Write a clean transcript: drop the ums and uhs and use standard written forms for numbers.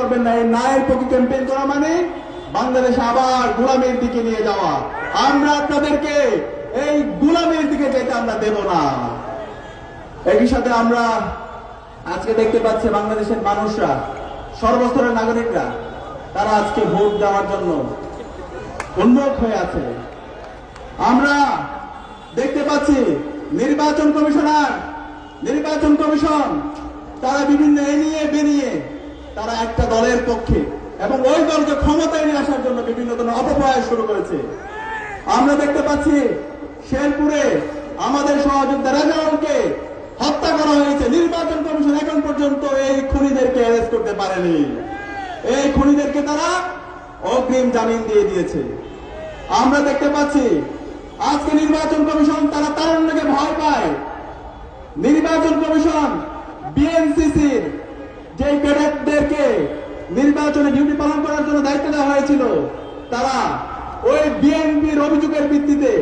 করবেন না। এই নায়ের পক্ষে ক্যাম্পেইন করা মানে বাংলাদেশ আবার গোলামির দিকে নিয়ে যাওয়া। আমরা আপনাদেরকে এই গোলামির দিকে যেতে আমরা দেব না। একই সাথে আমরা আজকে দেখতে পাচ্ছি বাংলাদেশের মানুষরা, সর্বস্তরের নাগরিকরা, তারা আজকে ভোট দেওয়ার জন্য উন্মুখ হয়ে আছে। আমরা দেখতে পাচ্ছি নির্বাচন কমিশন তারা বিভিন্ন এনিয়ে বেরিয়ে তারা একটা দলের পক্ষে এবং ওই দলকে ক্ষমতায় নিয়ে আসার জন্য বিভিন্ন ধরনের অপপ্রয়াস শুরু করেছে। আমরা দেখতে পাচ্ছি শেরপুরে আমাদের সহযোদ্ধা রাজাউলকে হত্যা করা হয়েছে। নির্বাচন কমিশন এখন পর্যন্ত এই খুনিদেরকে অ্যারেস্ট করতে পারেনি। এই খুনিদেরকে তারা অগ্রিম জামিন দিয়ে দিয়েছে। আমরা দেখতে পাচ্ছি আজকে নির্বাচন কমিশন তারা তারুণ্যকে ভয় পায়। নির্বাচন কমিশন বিএনসিসির যে ক্যাডেটদেরকে নির্বাচনে ডিউটি পালন করার জন্য দায়িত্ব দেওয়া হয়েছিল, তারা ওই বিএনপির অভিযোগের ভিত্তিতে